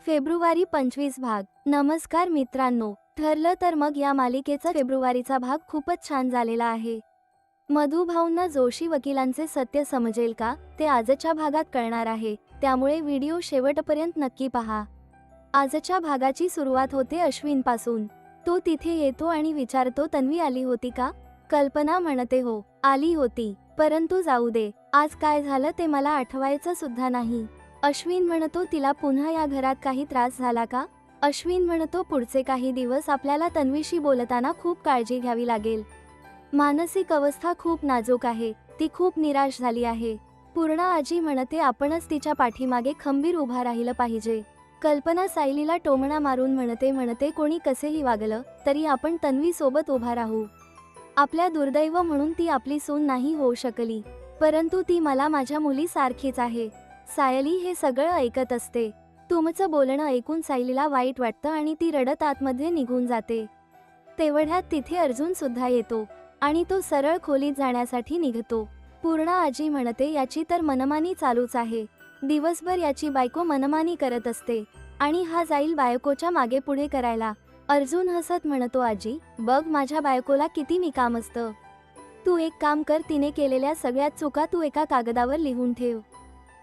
February 25 भाग. नमस्कार मित्रांनो, ठरलं तर मग या मालिकेचा फेब्रुवारीचा भाग खूपच छान झालेला आहे. मधुभाऊंना जोशी वकिलांचे सत्य समजेल का, ते आजच्या भागात कळणार आहे, त्यामुळे व्हिडिओ शेवटपर्यंत नक्की पहा. आजच्या भागाची सुरुवात होते अश्विनपासून. तो तिथे येतो आणि विचारतो, तन्वी आली होती का? कल्पना म्हणते हो, आली होती, परंतु जाऊ दे, आज काय झालं ते मला आठवायचं सुद्धा नाही. अश्विन म्हणतो, तिला पुन्हा या घरात काही त्रास झाला का? अश्विन म्हणतो, पुढचे काही दिवस आपल्याला तन्वीशी बोलताना खूप काळजी घ्यावी लागेल. मानसिक अवस्था खूप नाजूक आहे, ती खूप निराश झाली आहे. पूर्णा आजी म्हणते, आपणच तिच्या पाठीमागे खंबीर उभा राहिलं पाहिजे. कल्पना सायलीला टोमणा मारून म्हणते कोणी कसेही वागलं तरी आपण तन्वी सोबत उभा राहू. आपल्या दुर्दैव म्हणून ती आपली सून नाही होऊ शकली, परंतु ती मला माझ्या मुलीसारखीच आहे. सायली हे सगळं ऐकत असते. तुमचं बोलणं ऐकून सायलीला वाईट वाटतं आणि ती रडत आतमध्ये निघून जाते. तेवढ्यात तिथे अर्जुन सुद्धा येतो आणि तो सरळ खोलीत जाण्यासाठी निघतो. पूर्णा आजी म्हणते, याची तर मनमानी चालूच आहे. दिवसभर याची बायको मनमानी करत असते आणि हा जाईल बायकोच्या मागे पुढे करायला. अर्जुन हसत म्हणतो, आजी बघ माझ्या बायकोला किती मी काम असतं. तू एक काम कर, तिने केलेल्या सगळ्यात चुका तू एका कागदावर लिहून ठेव,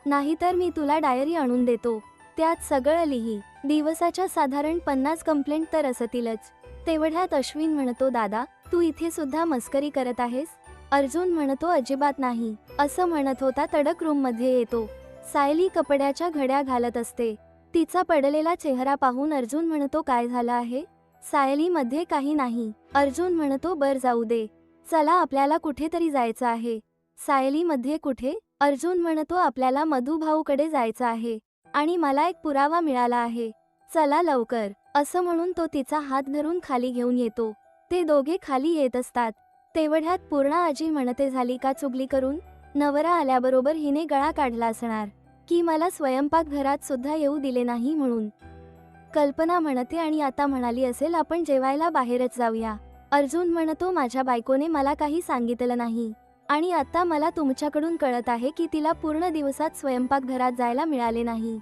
नाहीतर मी तुला डायरी आणून देतो, त्यात सगळं लिही. दिवसाच्या साधारण 50 कंप्लेंट तर असतीलच. तेवढ्यात अश्विन म्हणतो, दादा तू इथे सुद्धा मस्करी करत आहेस? अर्जुन म्हणतो, अजिबात नाही. असं म्हणत होता तडक रूम मध्ये येतो. सायली कपड्याच्या घड्या घालत असते. तिचा पडलेला चेहरा पाहून अर्जुन म्हणतो, काय झालं आहे? सायली मध्ये काही नाही. अर्जुन म्हणतो, बर जाऊ दे, चला आपल्याला कुठेतरी जायचं आहे. सायली मध्ये कुठे? अर्जुन म्हणतो, आपल्याला मधुभाऊकडे जायचं आहे आणि मला एक पुरावा मिळाला आहे, चला लवकर. असं म्हणून तो तिचा हात धरून खाली घेऊन येतो. ते दोघे खाली येत असतात. तेवढ्यात पूर्णा आजी म्हणते, झाली का चुगली करून? नवरा आल्याबरोबर हिने गळा काढला असणार की मला स्वयंपाकघरात सुद्धा येऊ दिले नाही म्हणून. कल्पना म्हणते, आणि आता म्हणाली असेल आपण जेवायला बाहेरच जाऊया. अर्जुन म्हणतो, माझ्या बायकोने मला काही सांगितलं नाही आणि आता मला तुमच्याकडून कळत आहे की तिला पूर्ण दिवसात स्वयंपाकघरात जायला मिळाले नाही.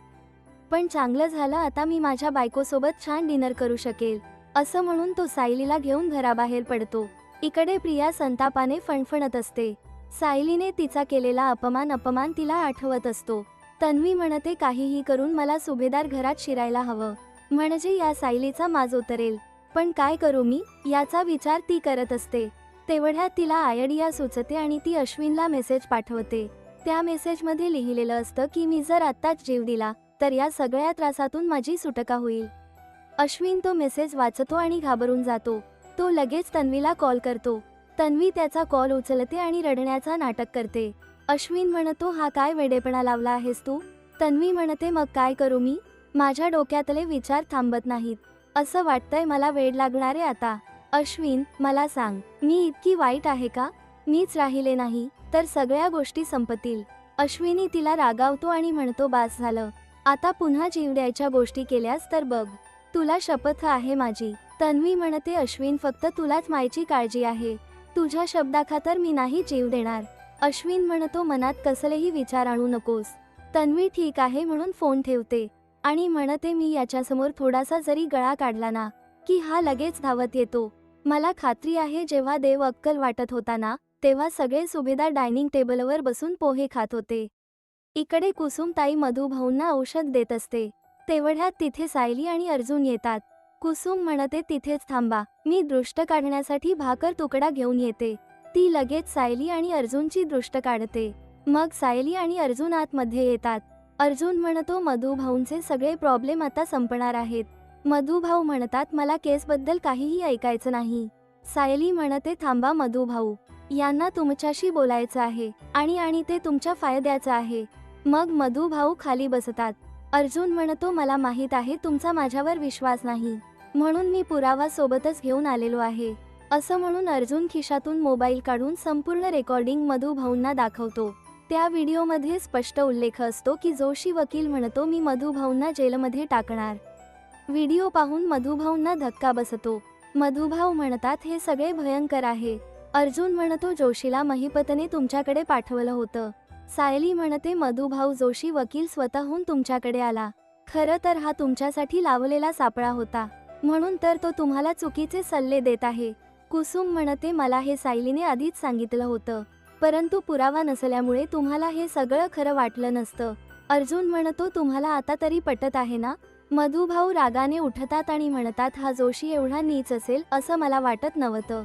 पण चांगलं झालं, आता मी माझ्या बायकोसोबत छान डिनर करू शकेल. असं म्हणून तो सायलीला घेऊन घराबाहेर पडतो. इकडे प्रिया संतापाने फणफणत असते. सायलीने तिचा केलेला अपमान तिला आठवत असतो. तन्वी म्हणते, काहीही करून मला सुभेदार घरात शिरायला हवं, म्हणजे या सायलीचा माज उतरेल. पण काय करू मी, याचा विचार ती करत असते. तेवढ्यात तिला आयडिया सुचते आणि ती अश्विनला मेसेज पाठवते. त्या मेसेजमध्ये लिहिलेलं असतं की मी जर आत्ताच जीव दिला तर या सगळ्या त्रासातून माझी सुटका होईल. अश्विन तो मेसेज वाचतो आणि घाबरून जातो. तो लगेच तन्वीला कॉल करतो. तन्वी त्याचा कॉल उचलते आणि रडण्याचा नाटक करते. अश्विन म्हणतो, हा काय वेडेपणा लावला आहेस तू? तन्वी म्हणते, मग काय करू मी, माझ्या डोक्यातले विचार थांबत नाहीत. असं वाटतंय मला वेड लागणारे आता. अश्विन, मला सांग, मी इतकी वाईट आहे का? मीच राहिले नाही तर सगळ्या गोष्टी संपतील. अश्विनी तिला रागावतो आणि म्हणतो, बास झालं, आता पुन्हा जीव द्यायच्या गोष्टी केल्यास तर बघ, तुला शपथ आहे माझी. तन्वी म्हणते, अश्विन फक्त तुलाच मायची काळजी आहे, तुझ्या शब्दाखातर मी नाही जीव देणार. अश्विन म्हणतो, मनात कसलेही विचार आणू नकोस. तन्वी ठीक आहे म्हणून फोन ठेवते आणि म्हणते, मी याच्यासमोर थोडासा जरी गळा काढला ना की हा लगेच धावत येतो. मला खात्री आहे जेव्हा देव अक्कल वाटत होता ना तेव्हा सगळे सुभेदार डायनिंग टेबलवर बसून पोहे खात होते. इकडे कुसुमताई मधुभाऊंना औषध देत असते. तेवढ्यात तिथे सायली आणि अर्जुन येतात. कुसुम म्हणते, तिथेच थांबा, मी दृष्ट काढण्यासाठी भाकर तुकडा घेऊन येते. ती लगेच सायली आणि अर्जुनची दृष्ट काढते. मग सायली आणि अर्जुन आतमध्ये येतात. अर्जुन म्हणतो, मधुभाऊंचे सगळे प्रॉब्लेम आता संपणार आहेत. मधुभाऊ म्हणतात, मला केसबद्दल काहीही ऐकायचं नाही. सायली म्हणते, थांबा मधुभाऊ, यांना तुमच्याशी बोलायचं आहे आणि ते तुमच्या फायद्याचं आहे. मग मधुभाऊ खाली बसतात. अर्जुन म्हणतो, मला माहीत आहे तुमचा माझ्यावर विश्वास नाही, म्हणून मी पुरावा सोबतच घेऊन आलेलो आहे. असं म्हणून अर्जुन खिशातून मोबाईल काढून संपूर्ण रेकॉर्डिंग मधुभाऊंना दाखवतो. त्या व्हिडिओमध्ये स्पष्ट उल्लेख असतो की जोशी वकील म्हणतो, मी मधुभाऊंना जेलमध्ये टाकणार. व्हिडिओ पाहून मधुभाऊंना धक्का बसतो. मधुभाऊ म्हणतात, हे सगळे भयंकर आहे. अर्जुन म्हणतो, जोशीला महिपतने तुमच्याकडे पाठवलं होतं. सायली म्हणते, मधुभाऊ जोशी वकील स्वतःहून तुमच्याकडे आला. खरं तर हा तुमच्यासाठी लावलेला सापळा होता, म्हणून तर तो तुम्हाला चुकीचे सल्ले देत आहे. कुसुम म्हणते, मला हे सायलीने आधीच सांगितलं होतं, परंतु पुरावा नसल्यामुळे तुम्हाला हे सगळं खरं वाटलं नसतं. अर्जुन म्हणतो, तुम्हाला आता तरी पटत आहे ना? मधुभाऊ रागाने उठतात आणि म्हणतात, हा जोशी एवढा नीच असेल असं मला वाटत नव्हतं.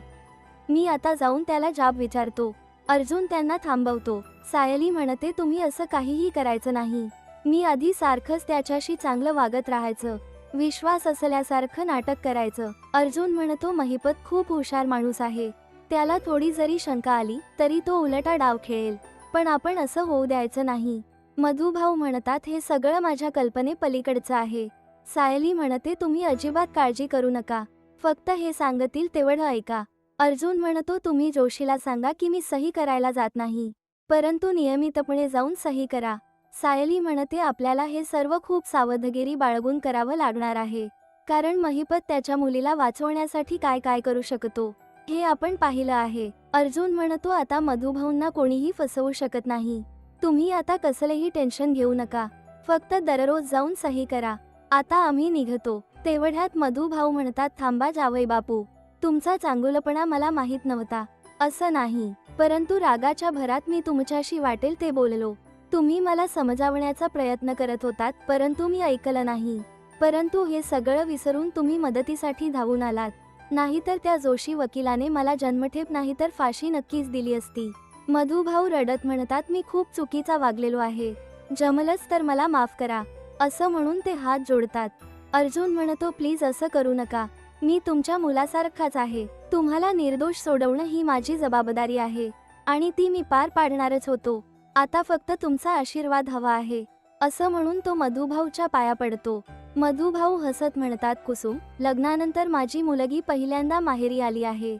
मी आता जाऊन त्याला जाब विचारतो. अर्जुन त्यांना थांबवतो. सायली म्हणते, तुम्ही असं काहीही करायचं नाही. मी आधी सारखंच त्याच्याशी चांगलं वागत राहायचं, विश्वास असल्यासारखं नाटक करायचं. अर्जुन म्हणतो, महिपत खूप हुशार माणूस आहे. त्याला थोडी जरी शंका आली तरी तो उलटा डाव खेळेल, पण आपण असं होऊ द्यायचं नाही. मधुभाऊ म्हणतात, हे सगळं माझ्या कल्पने पलीकडचं आहे. सायली म्हणते, तुम्ही अजिबात काळजी करू नका, फक्त हे सांगतील तेवढं ऐका. अर्जुन म्हणतो, तुम्ही जोशीला सांगा की मी सही करायला जात नाही, परंतु नियमितपणे जाऊन सही करा. सायली म्हणते, आपल्याला हे सर्व खूप सावधगिरी बाळगून करावं लागणार आहे, कारण महिपत त्याच्या मुलीला वाचवण्यासाठी काय काय करू शकतो हे आपण पाहिलं आहे. अर्जुन म्हणतो, आता मधुभाऊंना कोणीही फसवू शकत नाही. तुम्ही आता कसलेही टेन्शन घेऊ नका, फक्त दररोज जाऊन सही करा. आता आम्ही निघतो. तेवढ्यात मधुभाऊ म्हणतात, थांबा जावई बापू, तुमचा चांगुलपणा मला माहीत नव्हता. असं नाही, परंतु रागाच्या भरात मी तुमच्याशी वाटेल ते बोललो. तुम्ही मला समजावण्याचा प्रयत्न करत होतात, परंतु मी ऐकलं नाही. परंतु हे सगळं विसरून तुम्ही मदतीसाठी धावून आलात. नाहीतर त्या जोशी वकिलाने मला जन्मठेप नाही तर फाशी नक्कीच दिली असती. मधुभाऊ रडत म्हणतात, मी खूप चुकीचा वागलेलो आहे, जमलंच तर मला माफ करा. असं म्हणून ते हात जोडतात. अर्जुन म्हणतो, प्लीज असं करू नका, मी तुमच्या मुलासारखाच आहे. तुम्हाला निर्दोष सोडवणं ही माझी जबाबदारी आहे आणि ती मी पार पाडणारच होतो. आता फक्त तुमचा आशीर्वाद हवा आहे. असं म्हणून तो मधुभाऊच्या पाया पडतो. मधुभाऊ हसत म्हणतात, कुसुम, लग्नानंतर माझी मुलगी पहिल्यांदा माहेरी आली आहे.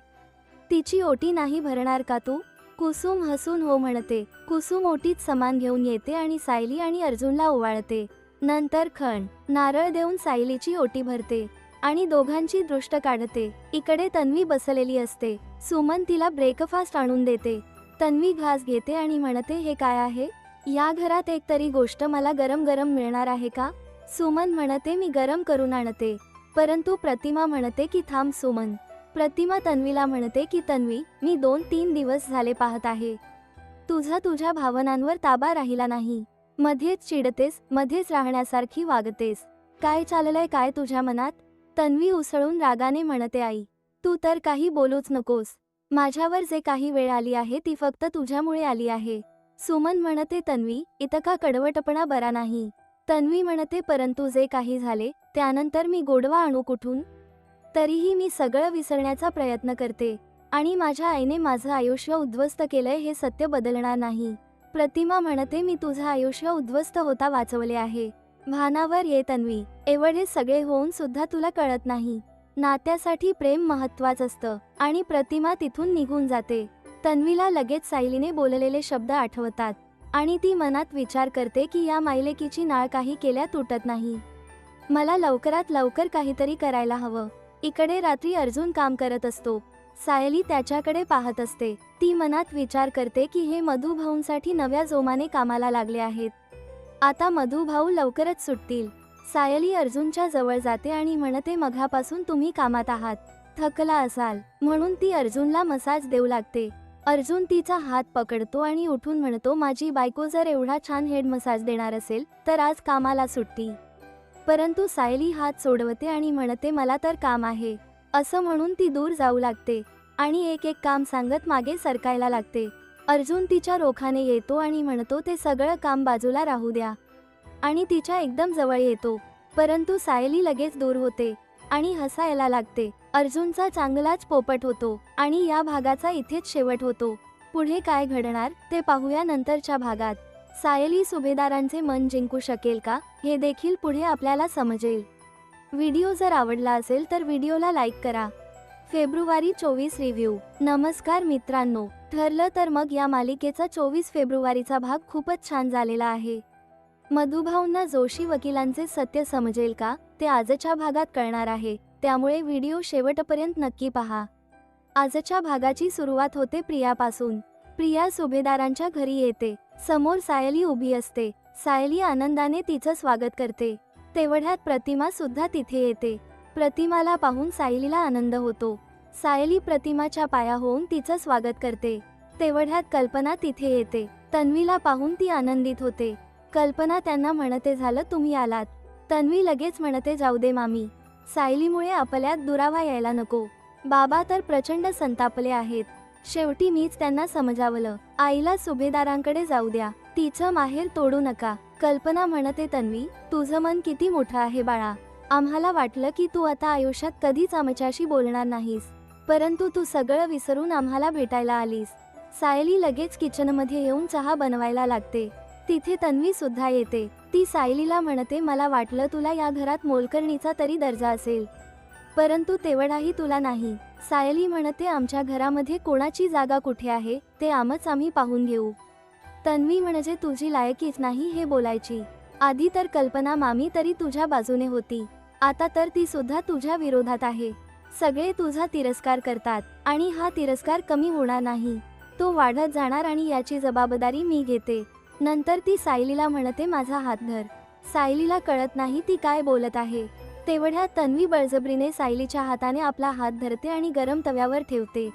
तिची ओटी नाही भरणार का तू? कुसुम हसून हो म्हणते. कुसुम ओटीत समान घेऊन येते आणि सायली आणि अर्जुनला ओवाळते. नंतर खण नारळ देऊन सायलीची ओटी भरते आणि दोघांची दृष्ट काढते. इकडे तन्वी बसलेली असते. सुमन तिला ब्रेकफास्ट आणून देते. तन्वी घास घेते आणि म्हणते, हे काय आहे? या घरात एक तरी गोष्ट मला गरम गरम मिळणार आहे का? सुमन म्हणते, मी गरम करून आणते. परंतु प्रतिमा म्हणते की थांब सुमन. प्रतिमा तन्वीला म्हणते की तन्वी, मी 2-3 दिवस झाले पाहत आहे, तुझ्या भावनांवर ताबा राहिला नाही. मध्येच चिडतेस, मध्येच राहण्यासारखी वागतेस. काय चाललंय काय तुझ्या मनात? तन्वी उसळून रागाने म्हणते, आई, तू तर काही बोलूच नकोस. माझ्यावर जे काही वेळ आली आहे ती फक्त तुझ्यामुळे आली आहे. सुमन म्हणते, तन्वी, इतका कडवटपणा बरा नाही. तन्वी म्हणते, परंतु जे काही झाले त्यानंतर मी गोडवा आणू कुठून? तरीही मी सगळं विसरण्याचा प्रयत्न करते आणि माझ्या आईने माझं आयुष्य उद्ध्वस्त केलंय हे सत्य बदलणार नाही. प्रतिमा म्हणते, मी तुझं आयुष्य उद्ध्वस्त होता वाचवले आहे. भानावर ये तन्वी, एवढे सगळे होऊन सुद्धा तुला कळत नाही. नात्यासाठी प्रेम महत्वाचं असतं. आणि प्रतिमा तिथून निघून जाते. तन्वीला लगेच सायलीने बोललेले शब्द आठवतात आणि ती मनात विचार करते की या मायलेकीची नाळ काही केल्या तुटत नाही. मला लवकरात लवकर काहीतरी करायला हवं. इकडे रात्री अर्जुन काम करत असतो. सायली त्याच्याकडे पाहत असते. ती मनात विचार करते की हे मधुभाऊंसाठी नव्या जोमाने कामाला लागले आहेत. आता मधुभाऊ लवकरच सुटतील. सायली अर्जुनच्या जवळ जाते आणि म्हणते, मघापासून तुम्ही कामात आहात, थकला असाल, म्हणून ती अर्जुनला मसाज देऊ लागते. अर्जुन तिचा हात पकडतो आणि उठून म्हणतो, माझी बायको जर एवढा छान हेड मसाज देणार असेल तर आज कामाला सुट्टी. परंतु सायली हात सोडवते आणि म्हणते, मला तर काम आहे. असं म्हणून ती दूर जाऊ लागते आणि एक एक काम सांगत मागे सरकायला लागते. अर्जुन तिच्या रोखाने येतो आणि म्हणतो, ते सगळं काम बाजूला राहू द्या, आणि तिच्या एकदम जवळ येतो. परंतु सायली लगेच दूर होते आणि हसायला लागते. अर्जुनचा चांगलाच पोपट होतो आणि या भागाचा इथेच शेवट होतो. पुढे काय घडणार ते पाहूया नंतरच्या भागात. सायली सुभेदारांचे मन जिंकू शकेल का हे देखील पुढे आपल्याला समजेल. व्हिडिओ जर आवडला असेल तर व्हिडिओला लाईक करा. February 24 review. नमस्कार मित्रांनो, ठरलं तर मग या मालिकेचा 24 फेब्रुवारीचा भाग खूपच छान झालेला आहे. मधुभाऊंना जोशी वकिलांचे सत्य समजेल का ते आजच्या भागात कळणार आहे, त्यामुळे व्हिडिओ शेवटपर्यंत नक्की पहा. आजच्या भागाची सुरुवात होते प्रियापासून. प्रिया सुभेदारांच्या घरी येते. समोर सायली उभी असते. सायली आनंदाने तिचं स्वागत करते. तेवढ्यात प्रतिमा सुद्धा तिथे येते. प्रतिमाला पाहून सायलीला आनंद होतो. सायली प्रतिमाच्या पाया होऊन तिचं स्वागत करते. तेवढ्यात कल्पना तिथे येते. तन्वीला पाहून ती आनंदित होते. कल्पना त्यांना म्हणते, झालं तुम्ही आलात. तन्वी लगेच म्हणते, जाऊ दे मामी, सायलीमुळे आपल्यात दुरावा यायला नको. बाबा तर प्रचंड संतापले आहेत. शेवटी मीच त्यांना समजावलं. आईला सुभेदारांकडे जाऊ द्या, तिचं माहेर तोडू नका. कल्पना म्हणते, तन्वी तुझं मन किती मोठं आहे बाळा. आम्हाला वाटलं की तू आता आयुष्यात कधीच आमच्याशी बोलणार नाहीस, परंतु तू सगळं विसरून आम्हाला भेटायला आलीस. सायली लगेच किचनमध्ये येऊन चहा बनवायला लागते. तिथे तन्वी सुद्धा येते. ती सायलीला म्हणते, मला वाटलं तुला या घरात मोलकरणीचा तरी दर्जा असेल, परंतु तेवढाही तुला नाही. सायली म्हणते, आमच्या घरामध्ये कोणाची जागा कुठे आहे ते आम्ही पाहून घेऊ. तन्वी म्हणजे तुझी लायकीच नाही हे बोलायची. आधी तर कल्पना मामी तरी तुझ्या बाजूने होती, आता तर ती सुद्धा तुझ्या विरोधात आहे. सगळे तुझा तिरस्कार करतात आणि हा तिरस्कार कमी होणार नाही, तो वाढत जाणार आणि याची जबाबदारी मी घेते. नंतर ती सायलीला म्हणते, माझा हात धर. सायलीला कळत नाही ती काय बोलत आहे. तेवढ्यात तन्वी बळजबरीने सायलीच्या हाताने आपला हात धरते आणि गरम तव्यावर ठेवते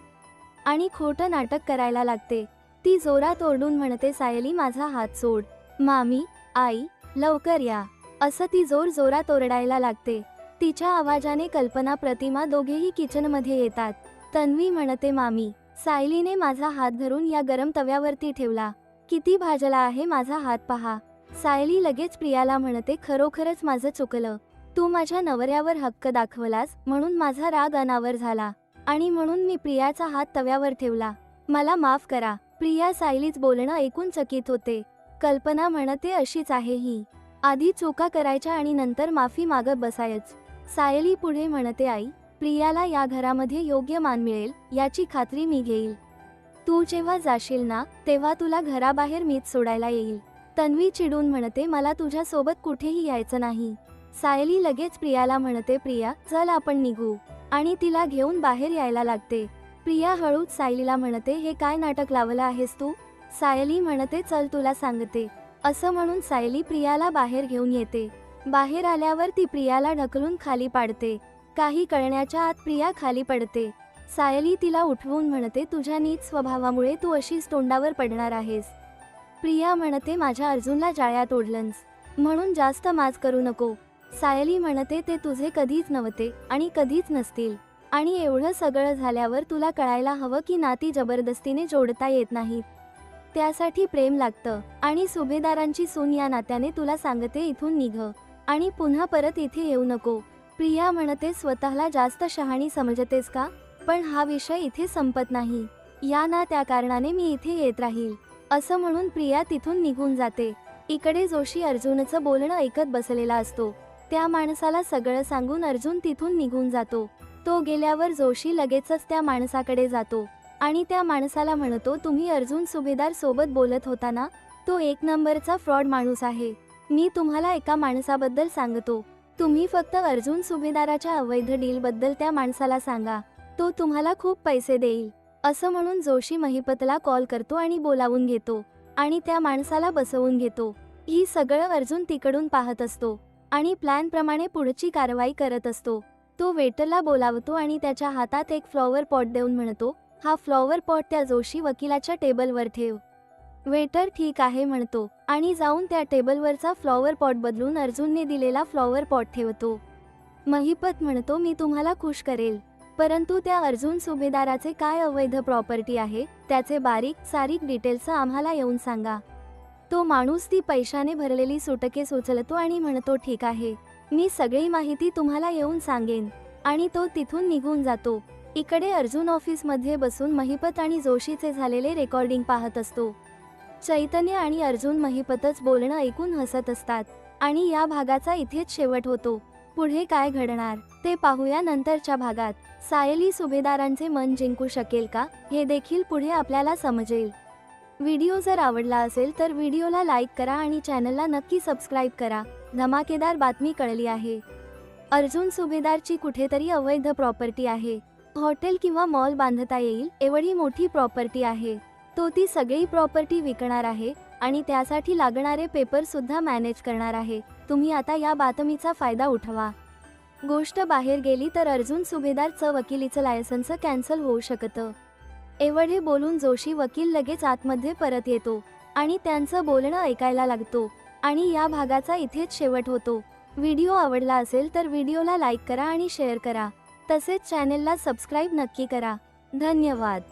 आणि खोटं नाटक करायला लागते. ती जोरात ओरडून म्हणते, सायली माझा हात सोड. मामी, आई, लवकर या, असं ती जोर जोरात ओरडायला लागते. तिच्या आवाजाने कल्पना प्रतिमा दोघेही किचनमध्ये येतात. तन्वी म्हणते, मामी, सायलीने माझा हात धरून या गरम तव्यावरती ठेवला, किती भाजला आहे माझा हात पहा. सायली लगेच प्रियाला म्हणते, खरोखरच माझं चुकलं. तू माझ्या नवऱ्यावर हक्क दाखवलास म्हणून माझा राग अनावर झाला आणि म्हणून मी प्रियाचा हात तव्यावर ठेवला, मला माफ करा. प्रिया सायलीच बोलणं ऐकून चकित होते. कल्पना म्हणते, अशीच आहे ही, आधी चुका करायच्या आणि नंतर माफी मागत बसायच. सायली पुढे म्हणते, आई, प्रियाला या घरामध्ये योग्य मान मिळेल याची खात्री मी घेईल. तू जेव्हा जाशील ना तेव्हा तुला घराबाहेर मीच सोडायला येईल. तन्वी चिडून म्हणते, मला तुझ्या सोबत कुठेही यायचं नाही. सायली लगेच प्रियाला म्हणते, प्रिया चल आपण निघू, आणि तिला घेऊन बाहेर यायला लागते. प्रिया हळूच सायलीला म्हणते, हे काय नाटक लावलं आहेस तू. सायली म्हणते, चल तुला सांगते. असं म्हणून सायली प्रियाला बाहेर घेऊन येते. बाहेर आल्यावर ती प्रियाला ढकलून खाली पाडते. काही कळण्याच्या आत प्रिया खाली पडते. सायली तिला उठवून म्हणते, तुझ्या नीच स्वभावामुळे तू अशीच तोंडावर पडणार आहेस. प्रिया म्हणते, माझ्या अर्जुनला जाळ्यात ओढलंस म्हणून जास्त माज करू नको. सायली म्हणते, ते तुझे कधीच नव्हते आणि कधीच नसतील, आणि एवढं सगळं झाल्यावर तुला कळायला हवं की नाती जबरदस्तीने जोडता येत नाहीत, त्यासाठी प्रेम लागतं. आणि सुभेदारांची सून या नात्याने तुला सांगते, इथून निघ आणि पुन्हा परत इथे येऊ नको. प्रिया म्हणते, स्वतःला जास्त शहाणी समजतेस का, पण हा विषय इथे संपत नाही, या ना त्या कारणाने मी इथे येत राहील. असं म्हणून प्रिया तिथून निघून जाते. इकडे जोशी अर्जुनचं बोलणं ऐकत बसलेला असतो. त्या माणसाला सगळं सांगून अर्जुन तिथून निघून जातो. तो गेल्यावर जोशी लगेचच त्या माणसाकडे जातो आणि त्या माणसाला म्हणतो, तुम्ही अर्जुन सुभेदार सोबत बोलत होता ना, तो एक नंबरचा फ्रॉड माणूस आहे. मी तुम्हाला एका माणसाबद्दल सांगतो, तुम्ही फक्त अर्जुन सुभेदाराच्या अवैध डीलबद्दल त्या माणसाला सांगा, तो तुम्हाला खूप पैसे देईल. असं म्हणून जोशी महिपतला कॉल करतो आणि बोलावून घेतो आणि त्या माणसाला बसवून घेतो. ही सगळं अर्जुन तिकडून पाहत असतो आणि प्लॅन प्रमाणे पुढची कारवाई करत असतो. तो वेटरला बोलावतो आणि त्याच्या हातात एक फ्लॉवर पॉट देऊन म्हणतो, हा फ्लॉवर पॉट त्या जोशी वकिलाच्या टेबलवर ठेव. वेटर ठीक आहे म्हणतो आणि जाऊन त्या टेबलवरचा फ्लॉवर पॉट बदलून अर्जुनने दिलेला फ्लॉवर पॉट ठेवतो. महिपत म्हणतो, मी तुम्हाला खुश करेल, परंतु त्या अर्जुन सुभेदाराचे काय अवैध प्रॉपर्टी आहे त्याचे बारीक सारीक डिटेल्स आम्हाला येऊन सांगा. तो माणूस ती पैशाने भरलेली सुटकेस उचलतो आणि म्हणतो, ठीक आहे, मी सगळी माहिती तुम्हाला येऊन सांगेन, आणि तो तिथून निघून जातो. इकडे अर्जुन ऑफिसमध्ये बसून महिपत आणि जोशीचे झालेले रेकॉर्डिंग पाहत असतो. चैतन्य आणि अर्जुन महिपतच बोलणं ऐकून हसत असतात आणि या भागाचा इथेच शेवट होतो. पुढे काय घडणार ते पाहूया नंतरच्या भागात. सायली सुभेदारांचे मन जिंकू शकेल का हे देखील पुढे आपल्याला समजेल. व्हिडिओ जर आवडला असेल तर व्हिडिओला लाईक करा आणि चॅनलला नक्की सबस्क्राईब करा. धमाकेदार बातमी कळली आहे. अर्जुन सुभेदारची कुठेतरी अवैध प्रॉपर्टी आहे. हॉटेल किंवा मॉल बांधता येईल एवढी मोठी प्रॉपर्टी आहे. तो ती सगळी प्रॉपर्टी विकणार आहे आणि त्यासाठी लागणारे पेपर सुद्धा मॅनेज करणार आहे. तुम्ही आता या बातमीचा फायदा उठवा. गोष्ट बाहेर गेली तर अर्जुन सुभेदारचं वकिलीचं लायसन्स कॅन्सल होऊ शकतं. एवढे बोलून जोशी वकील लगेच आतमध्ये परत येतो आणि त्यांचं बोलणं ऐकायला लागतो. आणि या भागाचा इथेच शेवट होतो. व्हिडिओ आवडला असेल तर व्हिडिओला लाईक करा आणि शेअर करा. तसेच चॅनेलला सबस्क्राईब नक्की करा. धन्यवाद.